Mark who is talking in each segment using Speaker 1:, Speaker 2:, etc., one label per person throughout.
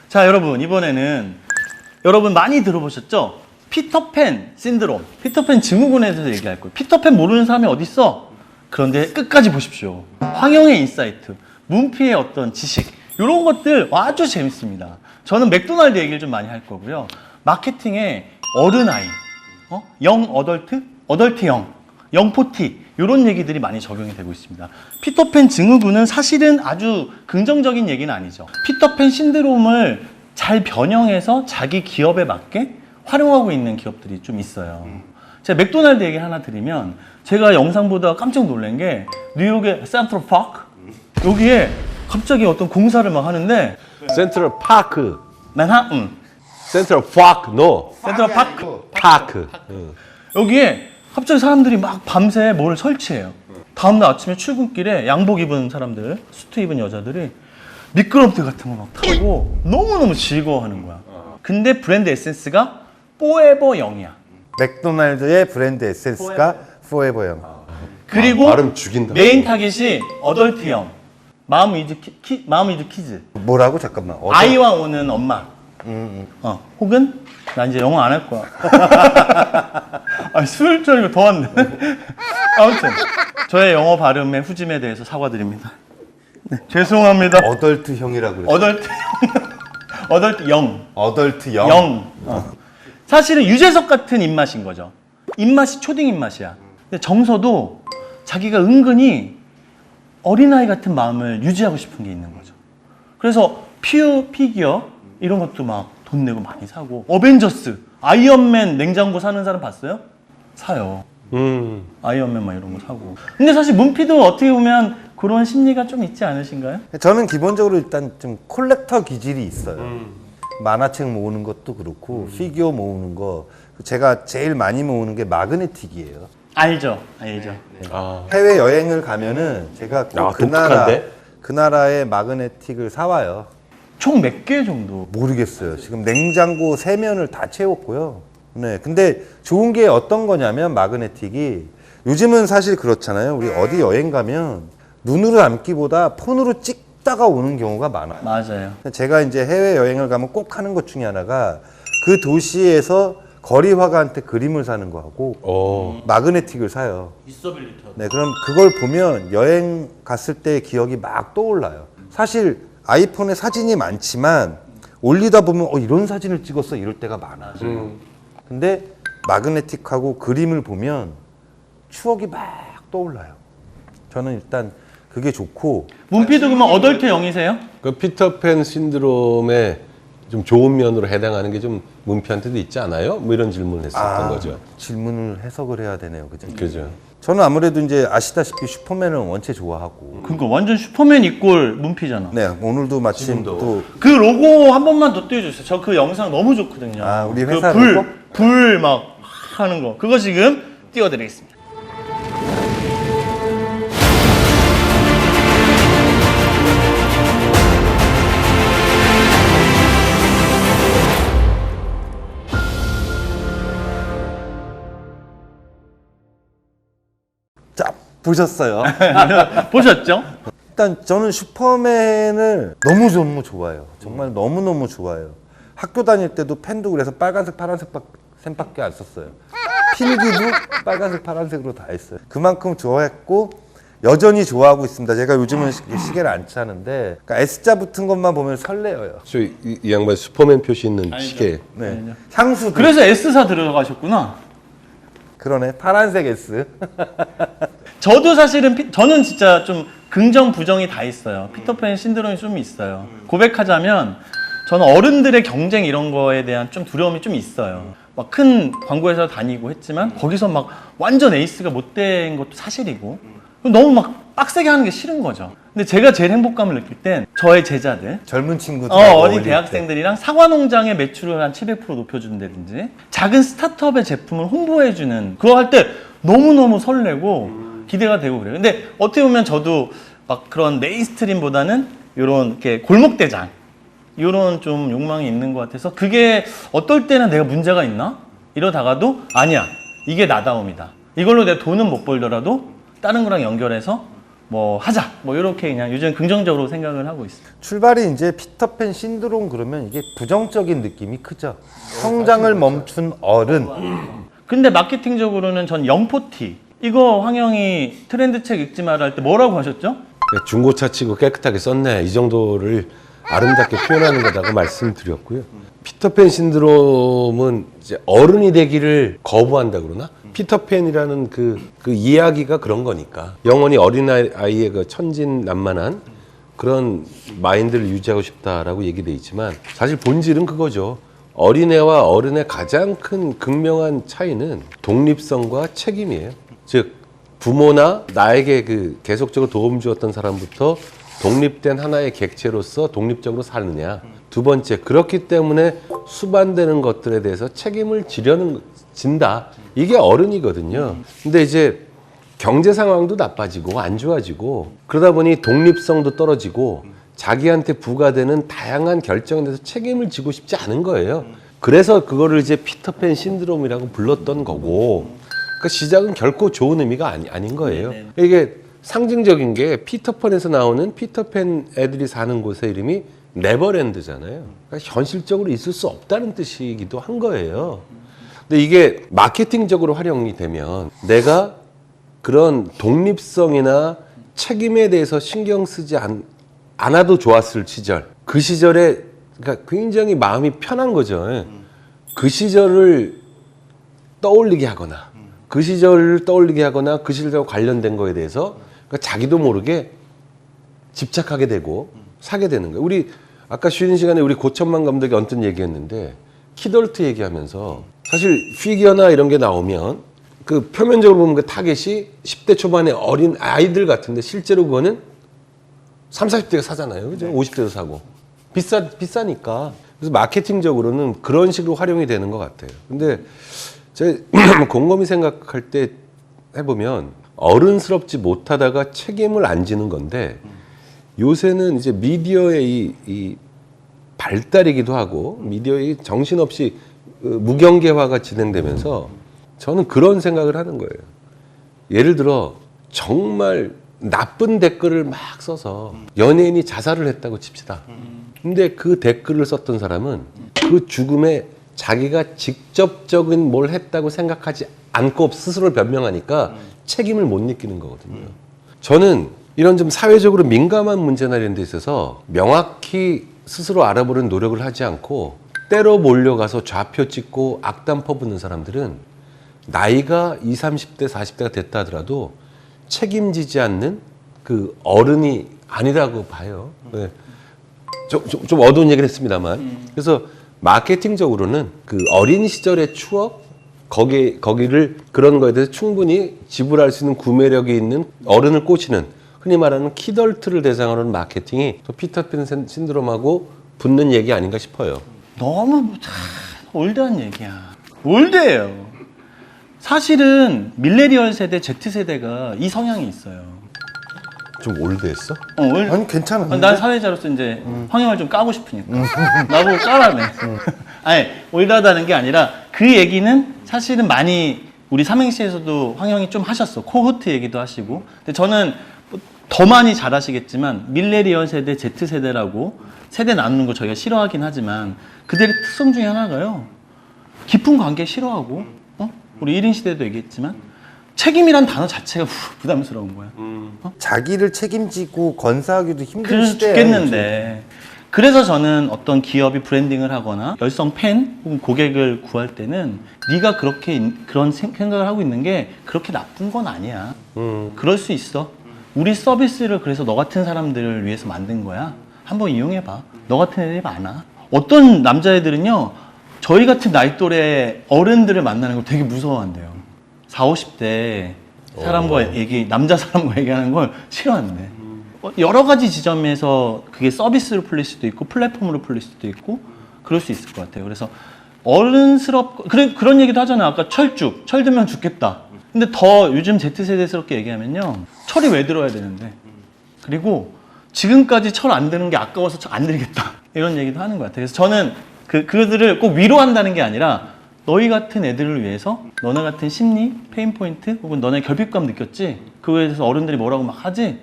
Speaker 1: 자, 여러분, 이번에는 여러분 많이 들어보셨죠? 피터팬 신드롬, 피터팬 증후군에 대해서 얘기할 거예요. 피터팬 모르는 사람이 어딨어? 그런데 끝까지 보십시오. 황영의 인사이트, 문피의 어떤 지식, 이런 것들 아주 재밌습니다. 저는 맥도날드 얘기를 좀 많이 할 거고요. 마케팅에 어른아이, 영 어덜트, 어덜트 영, 영포티, 이런 얘기들이 많이 적용이 되고 있습니다. 피터팬 증후군은 사실은 아주 긍정적인 얘기는 아니죠. 피터팬 신드롬을 잘 변형해서 자기 기업에 맞게 활용하고 있는 기업들이 좀 있어요. 제가 맥도날드 얘기 하나 드리면, 제가 영상 보다가 깜짝 놀란 게 뉴욕의 센트럴 파크, 여기에 갑자기 어떤 공사를 막 하는데,
Speaker 2: 센트럴 파크.
Speaker 1: 맨하튼
Speaker 2: 센트럴 파크, no.
Speaker 1: 센트럴 파크,
Speaker 2: 파크.
Speaker 1: 여기에 갑자기 사람들이 막 밤새 뭘 설치해요. 다음날 아침에 출근길에 양복 입은 사람들, 수트 입은 여자들이 미끄럼틀 같은 거 막 타고 너무너무 즐거워하는 거야. 근데 브랜드 에센스가 포에버 영이야.
Speaker 3: 맥도날드의 브랜드 에센스가 포에버영.
Speaker 1: 그리고
Speaker 2: 발음 죽인다.
Speaker 1: 메인 타깃이 어덜트 영. 마음 이즈 키즈.
Speaker 3: 뭐라고? 잠깐만.
Speaker 1: 아이와 오는 엄마. 혹은 나 이제 영어 안 할 거야. 술 줄이고 더 왔네. 아무튼 저의 영어 발음의 후짐에 대해서 사과드립니다. 네, 죄송합니다.
Speaker 3: 어덜트형이라고 그랬어.
Speaker 1: 어덜트 영.
Speaker 3: 어덜트형.
Speaker 1: 영. 사실은 유재석 같은 입맛인 거죠. 입맛이 초딩 입맛이야. 근데 정서도 자기가 은근히 어린아이 같은 마음을 유지하고 싶은 게 있는 거죠. 그래서 피규어 이런 것도 막 돈 내고 많이 사고, 어벤져스, 아이언맨 냉장고 사는 사람 봤어요? 사요. 아이언맨 막 이런 거 사고. 근데 사실 문피도 어떻게 보면 그런 심리가 좀 있지 않으신가요?
Speaker 3: 저는 기본적으로 일단 좀 콜렉터 기질이 있어요. 만화책 모으는 것도 그렇고 피규어 모으는 거. 제가 제일 많이 모으는 게 마그네틱이에요.
Speaker 1: 알죠.
Speaker 3: 해외 여행을 가면은 제가 꼭
Speaker 2: 독특한데?
Speaker 3: 그 나라의 마그네틱을 사와요.
Speaker 1: 총 몇 개 정도?
Speaker 3: 모르겠어요. 지금 냉장고 3면을 다 채웠고요. 네. 근데 좋은 게 어떤 거냐면 마그네틱이 요즘은 사실 그렇잖아요. 우리 어디 여행 가면 눈으로 담기보다 폰으로 찍다가 오는 경우가 많아요.
Speaker 1: 맞아요.
Speaker 3: 제가 이제 해외 여행을 가면 꼭 하는 것 중에 하나가 그 도시에서 거리 화가한테 그림을 사는 거하고 마그네틱을 사요.
Speaker 1: 있어빌리터.
Speaker 3: 네, 그럼 그걸 보면 여행 갔을 때의 기억이 막 떠올라요. 사실 아이폰에 사진이 많지만 올리다 보면 이런 사진을 찍었어 이럴 때가 많아. 근데 마그네틱하고 그림을 보면 추억이 막 떠올라요. 저는 일단 그게 좋고.
Speaker 1: 문피도 그러면 어덜트 영이세요?
Speaker 2: 그 피터팬 신드롬의 좀 좋은 면으로 해당하는 게 좀 문피한테도 있지 않아요? 뭐 이런 질문을 했었던 거죠.
Speaker 3: 질문을 해석을 해야 되네요. 그죠?
Speaker 2: 그죠.
Speaker 3: 저는 아무래도 이제 아시다시피 슈퍼맨을 원체 좋아하고.
Speaker 1: 그러니까 완전 슈퍼맨 이꼴 문피잖아.
Speaker 3: 네, 오늘도 마침 또
Speaker 1: 그 로고 한 번만 더 띄워주세요. 저 그 영상 너무 좋거든요.
Speaker 3: 우리 회사
Speaker 1: 그
Speaker 3: 로고?
Speaker 1: 불 막 하는 거. 그거 지금 띄워드리겠습니다.
Speaker 3: 자, 보셨어요?
Speaker 1: 보셨죠?
Speaker 3: 일단 저는 슈퍼맨을 너무 좋아해요. 정말 너무너무 좋아해요. 학교 다닐 때도 펜도 그래서 빨간색, 파란색 펜밖에 안 썼어요. 필기도 빨간색, 파란색으로 다 했어요. 그만큼 좋아했고 여전히 좋아하고 있습니다. 제가 요즘은 시계를 안 차는데 그러니까 S자 붙은 것만 보면 설레어요.
Speaker 2: 이 양반 슈퍼맨 표시 있는 시계.
Speaker 3: 네. 향수도.
Speaker 1: 그래서 S사 들어가셨구나.
Speaker 3: 그러네. 파란색 S.
Speaker 1: 저도 사실은 저는 진짜 좀 긍정 부정이 다 있어요. 피터팬 신드롬이 좀 있어요. 고백하자면 저는 어른들의 경쟁 이런 거에 대한 좀 두려움이 좀 있어요. 막 큰 광고회사 다니고 했지만 거기서 막 완전 에이스가 못 된 것도 사실이고 너무 막 빡세게 하는 게 싫은 거죠. 근데 제가 제일 행복감을 느낄 땐 저의 제자들,
Speaker 3: 젊은 친구들
Speaker 1: 어린 대학생들이랑 사과농장의 매출을 한 700% 높여준다든지 작은 스타트업의 제품을 홍보해주는 그거 할 때 너무너무 설레고 기대가 되고 그래요. 근데 어떻게 보면 저도 막 그런 메인스트림보다는 이런 이렇게 골목대장 이런 좀 욕망이 있는 것 같아서 그게 어떨 때는 내가 문제가 있나? 이러다가도 아니야. 이게 나다움이다. 이걸로 내 돈은 못 벌더라도 다른 거랑 연결해서 뭐 하자 뭐 이렇게 그냥 요즘 긍정적으로 생각을 하고 있어요.
Speaker 3: 출발이 이제 피터팬 신드롬 그러면 이게 부정적인 느낌이 크죠. 성장을 멈춘 어른.
Speaker 1: 근데 마케팅적으로는 전 영포티 이거 황영이 트렌드 책 읽지 마라 할 때 뭐라고 하셨죠?
Speaker 2: 중고차 치고 깨끗하게 썼네. 이 정도를 아름답게 표현하는 거다고 말씀드렸고요. 피터팬 신드롬은 이제 어른이 되기를 거부한다 그러나? 피터팬이라는 그 이야기가 그런 거니까. 영원히 어린아이의 그 천진난만한 그런 마인드를 유지하고 싶다라고 얘기돼 있지만 사실 본질은 그거죠. 어린애와 어른의 가장 큰 극명한 차이는 독립성과 책임이에요. 즉 부모나 나에게 그 계속적으로 도움 주었던 사람부터 독립된 하나의 객체로서 독립적으로 사느냐. 두 번째, 그렇기 때문에 수반되는 것들에 대해서 책임을 진다. 이게 어른이거든요. 근데 이제 경제 상황도 나빠지고 안 좋아지고 그러다 보니 독립성도 떨어지고 자기한테 부과되는 다양한 결정에 대해서 책임을 지고 싶지 않은 거예요. 그래서 그거를 이제 피터팬 신드롬이라고 불렀던 거고, 그 시작은 결코 좋은 의미가 아닌 거예요. 이게 상징적인 게 피터팬에서 나오는 피터팬 애들이 사는 곳의 이름이 네버랜드잖아요. 그러니까 현실적으로 있을 수 없다는 뜻이기도 한 거예요. 근데 이게 마케팅적으로 활용이 되면 내가 그런 독립성이나 책임에 대해서 신경 쓰지 않아도 좋았을 시절, 그 시절에 그러니까 굉장히 마음이 편한 거죠. 그 시절을 떠올리게 하거나 그 시절을 떠올리게 하거나 그 시절과 관련된 거에 대해서 그러니까 자기도 모르게 집착하게 되고 사게 되는 거예요. 우리 아까 쉬는 시간에 우리 고천만 감독이 언뜻 얘기했는데 키덜트 얘기하면서 사실 피규어나 이런 게 나오면 그 표면적으로 보면 그 타겟이 10대 초반의 어린 아이들 같은데 실제로 그거는 30, 40대가 사잖아요. 그죠? 50대도 사고. 비싸니까. 그래서 마케팅적으로는 그런 식으로 활용이 되는 것 같아요. 근데 제가 곰곰이 생각할 때 해보면 어른스럽지 못하다가 책임을 안 지는 건데 요새는 이제 미디어의 이 발달이기도 하고 미디어의 정신없이 무경계화가 진행되면서 저는 그런 생각을 하는 거예요. 예를 들어 정말 나쁜 댓글을 막 써서 연예인이 자살을 했다고 칩시다. 근데 그 댓글을 썼던 사람은 그 죽음에 자기가 직접적인 뭘 했다고 생각하지 않고 스스로 변명하니까 책임을 못 느끼는 거거든요. 저는 이런 좀 사회적으로 민감한 문제나 이런 데 있어서 명확히 스스로 알아보는 노력을 하지 않고 때로 몰려가서 좌표 찍고 악담 퍼붓는 사람들은 나이가 20, 30대, 40대가 됐다 하더라도 책임지지 않는 그 어른이 아니라고 봐요. 네. 좀 어두운 얘기를 했습니다만. 그래서 마케팅적으로는 그 어린 시절의 추억, 거기를 그런 거에 대해서 충분히 지불할 수 있는 구매력이 있는 어른을 꼬시는 흔히 말하는 키덜트를 대상으로 하는 마케팅이 피터팬 신드롬하고 붙는 얘기 아닌가 싶어요.
Speaker 1: 너무 올드한 얘기야. 올드해요. 사실은 밀레니얼 세대, Z세대가 이 성향이 있어요.
Speaker 2: 좀 올드했어?
Speaker 3: 아니 괜찮아.
Speaker 1: 난 사회자로서 이제 황영을 좀 까고 싶으니까 나보고 까라며. 아니 올드하다는 게 아니라 그 얘기는 사실은 많이 우리 삼행시에서도 황영이 좀 하셨어. 코호트 얘기도 하시고. 근데 저는 더 많이 잘 아시겠지만 밀레니얼 세대, Z세대라고 세대 나누는 거 저희가 싫어하긴 하지만 그들의 특성 중에 하나가요. 깊은 관계 싫어하고 우리 1인 시대도 얘기했지만 책임이란 단어 자체가 부담스러운 거야.
Speaker 3: 자기를 책임지고 건사하기도 힘든
Speaker 1: 그래서
Speaker 3: 시대야.
Speaker 1: 죽겠는데. 그래서 저는 어떤 기업이 브랜딩을 하거나 열성 팬 혹은 고객을 구할 때는 네가 그런 생각을 하고 있는 게 그렇게 나쁜 건 아니야. 그럴 수 있어. 우리 서비스를 그래서 너 같은 사람들을 위해서 만든 거야. 한번 이용해봐. 너 같은 애들이 많아. 어떤 남자애들은요, 저희 같은 나이 또래 어른들을 만나는 걸 되게 무서워한대요. 40, 50대 사람과 남자 사람과 얘기하는 걸 싫어한대. 여러 가지 지점에서 그게 서비스로 풀릴 수도 있고 플랫폼으로 풀릴 수도 있고 그럴 수 있을 것 같아요. 그래서 그런 얘기도 하잖아요. 아까 철 들면 죽겠다. 근데 더 요즘 Z세대스럽게 얘기하면요, 철이 왜 들어야 되는데, 그리고 지금까지 철 안 드는 게 아까워서 철 안 들겠다 이런 얘기도 하는 것 같아요. 그래서 저는 그들을 꼭 위로한다는 게 아니라 너희 같은 애들을 위해서 너네 같은 심리, 페인포인트 혹은 너네 결핍감 느꼈지? 그거에 대해서 어른들이 뭐라고 막 하지?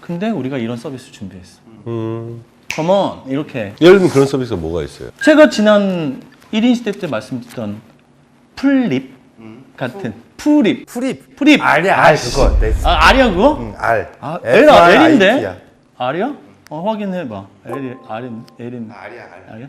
Speaker 1: 근데 우리가 이런 서비스 준비했어. 컴온 이렇게.
Speaker 2: 예를 들면 그런 서비스가 뭐가 있어요?
Speaker 1: 제가 지난 1인 시대 때 말씀드렸던 풀립 같은 풀립. 풀립.
Speaker 3: 알이야, 그거. 내
Speaker 1: 알이야 그거?
Speaker 3: 알.
Speaker 1: 아,
Speaker 3: FRIT
Speaker 1: L인데?
Speaker 3: 야.
Speaker 1: 알이야? 확인해봐. L인.
Speaker 3: 알이야.
Speaker 1: 알이야?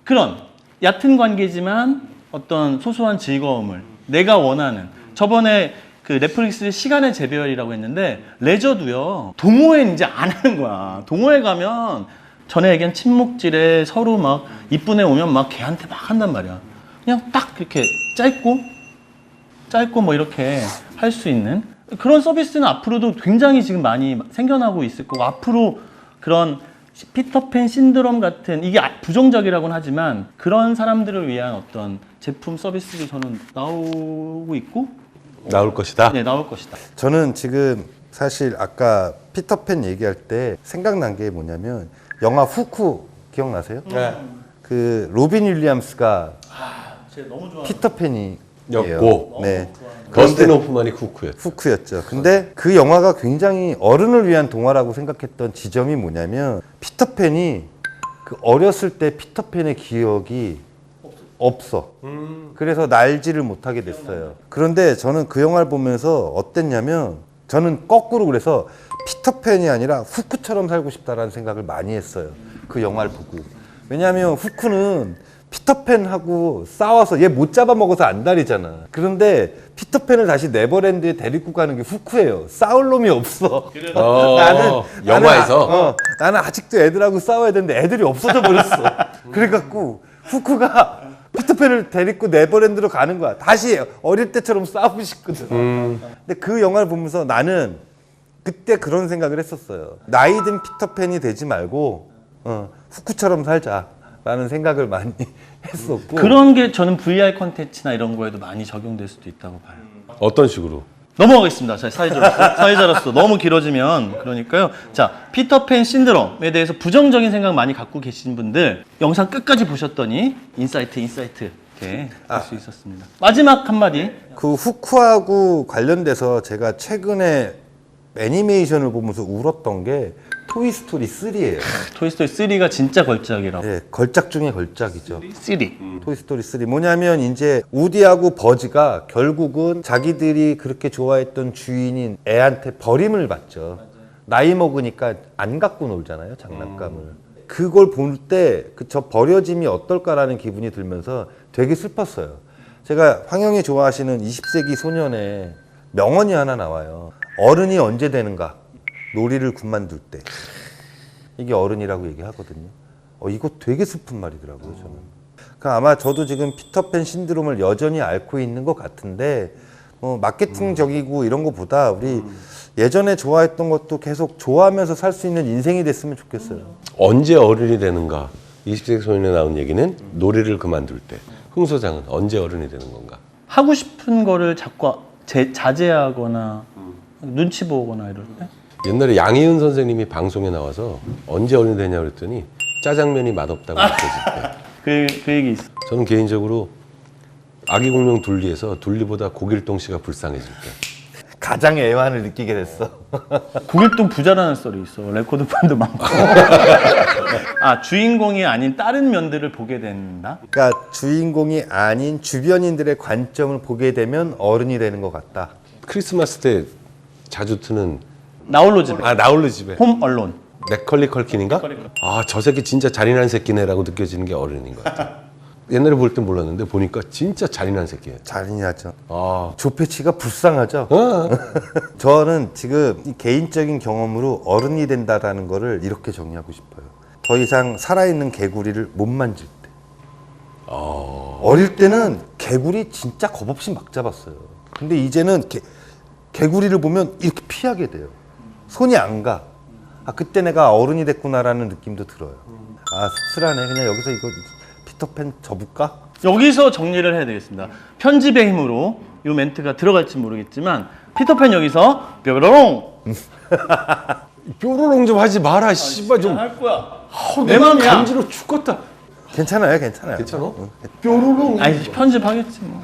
Speaker 1: 그런 얕은 관계지만 어떤 소소한 즐거움을 내가 원하는. 저번에 그 넷플릭스 시간의 재별이라고 했는데 레저도요. 동호회는 이제 안 하는 거야. 동호회 가면 전에 얘기한 친목질에 서로 막 이쁜 애 오면 막 걔한테 막 한단 말이야. 그냥 딱 이렇게 짧고 뭐 이렇게 할 수 있는 그런 서비스는 앞으로도 굉장히 지금 많이 생겨나고 있을 거고 앞으로 그런 피터팬 신드롬 같은 이게 부정적이라고는 하지만 그런 사람들을 위한 어떤 제품 서비스도 저는 나오고 있고
Speaker 2: 나올 것이다.
Speaker 1: 네, 나올 것이다.
Speaker 3: 저는 지금 사실 아까 피터팬 얘기할 때 생각난 게 뭐냐면 영화 후쿠 기억나세요?
Speaker 2: 네.
Speaker 3: 그 로빈 윌리엄스가
Speaker 1: 제가 너무 좋아.
Speaker 3: 피터팬이
Speaker 2: 였고
Speaker 3: 네.
Speaker 2: 더스틴 호프만이 쿠쿠였죠.
Speaker 3: 후크였죠. 근데 그 영화가 굉장히 어른을 위한 동화라고 생각했던 지점이 뭐냐면 피터팬이 그 어렸을 때 피터팬의 기억이 없어. 그래서 날지를 못하게 됐어요. 그런데 저는 그 영화를 보면서 어땠냐면 저는 거꾸로 그래서 피터팬이 아니라 후크처럼 살고 싶다라는 생각을 많이 했어요. 그 영화를 보고. 왜냐하면 후크는 피터팬하고 싸워서 얘 못 잡아먹어서 안달이잖아. 그런데 피터팬을 다시 네버랜드에 데리고 가는 게 후크예요. 싸울 놈이 없어.
Speaker 2: 영화에서
Speaker 3: 나는 아직도 애들하고 싸워야 되는데 애들이 없어져 버렸어. 그래갖고 후크가 피터팬을 데리고 네버랜드로 가는 거야. 다시 어릴 때처럼 싸우고 싶거든. 근데 그 영화를 보면서 나는 그때 그런 생각을 했었어요. 나이든 피터팬이 되지 말고 후크처럼 살자라는 생각을 많이 했었고.
Speaker 1: 그런 게 저는 VR 콘텐츠나 이런 거에도 많이 적용될 수도 있다고 봐요.
Speaker 2: 어떤 식으로?
Speaker 1: 넘어가겠습니다. 자, 사회자로서 너무 길어지면 그러니까요. 자, 피터팬 신드롬에 대해서 부정적인 생각 많이 갖고 계신 분들 영상 끝까지 보셨더니 인사이트 이렇게 할 수 있었습니다. 마지막 한마디.
Speaker 3: 그 후크하고 관련돼서 제가 최근에 애니메이션을 보면서 울었던 게 토이스토리 3예요.
Speaker 1: 토이스토리 3가 진짜 걸작이라고.
Speaker 3: 네, 걸작 중에 걸작이죠.
Speaker 1: 3.
Speaker 3: 토이스토리 3 뭐냐면 이제 우디하고 버즈가 결국은 자기들이 그렇게 좋아했던 주인인 애한테 버림을 받죠. 나이 먹으니까 안 갖고 놀잖아요, 장난감을. 그걸 볼 때 저 버려짐이 어떨까라는 기분이 들면서 되게 슬펐어요. 제가 황영이 좋아하시는 20세기 소년의 명언이 하나 나와요. 어른이 언제 되는가? 놀이를 그만둘 때. 이게 어른이라고 얘기하거든요. 이거 되게 슬픈 말이더라고요, 저는. 그러니까 아마 저도 지금 피터팬 신드롬을 여전히 앓고 있는 것 같은데 마케팅적이고 이런 것보다 우리 예전에 좋아했던 것도 계속 좋아하면서 살 수 있는 인생이 됐으면 좋겠어요.
Speaker 2: 언제 어른이 되는가? 20세기 소년에 나온 얘기는 놀이를 그만둘 때. 흥 소장은 언제 어른이 되는 건가?
Speaker 1: 하고 싶은 거를 자꾸 자제하거나 눈치 보거나 이럴 때.
Speaker 2: 옛날에 양희은 선생님이 방송에 나와서 언제 어른이 되냐 그랬더니 짜장면이 맛없다고 느껴질 때.
Speaker 1: 그 얘기 있어.
Speaker 2: 저는 개인적으로 아기 공룡 둘리에서 둘리보다 고길동 씨가 불쌍해질 때.
Speaker 3: 가장 애환을 느끼게 됐어.
Speaker 1: 고길동 부자라는 썰이 있어. 레코드판도 많고. 주인공이 아닌 다른 면들을 보게 된다?
Speaker 3: 그러니까 주인공이 아닌 주변인들의 관점을 보게 되면 어른이 되는 것 같다.
Speaker 2: 크리스마스 때 자주 트는
Speaker 1: 나홀로 집에.
Speaker 2: 나홀로 집에.
Speaker 1: 홈 얼론.
Speaker 2: 맥컬리 컬킨인가? 저 새끼 진짜 잔인한 새끼네라고 느껴지는 게 어른인 것 같아. 옛날에 볼 땐 몰랐는데 보니까 진짜 잔인한 새끼예요.
Speaker 3: 잔인하죠.
Speaker 2: 아,
Speaker 3: 조패치가 불쌍하죠. 저는 지금 이 개인적인 경험으로 어른이 된다라는 거를 이렇게 정의하고 싶어요. 더 이상 살아있는 개구리를 못 만질 때. 어릴 때는 개구리 진짜 겁없이 막 잡았어요. 근데 이제는 개구리를 보면 이렇게 피하게 돼요. 손이 안 가. 그때 내가 어른이 됐구나라는 느낌도 들어요. 씁쓸하네. 그냥 여기서 이거 피터팬 접을까?
Speaker 1: 여기서 정리를 해야 되겠습니다. 편집의 힘으로 이 멘트가 들어갈지 모르겠지만 피터팬 여기서 뾰로롱
Speaker 2: 뾰로롱 좀 하지 마라. 씨발 좀.
Speaker 1: 할 거야.
Speaker 2: 내 맘이야. 간지러 죽겠다.
Speaker 3: 괜찮아요, 괜찮아요.
Speaker 2: 괜찮아? 뾰로롱.
Speaker 1: 아니 편집하겠지 뭐.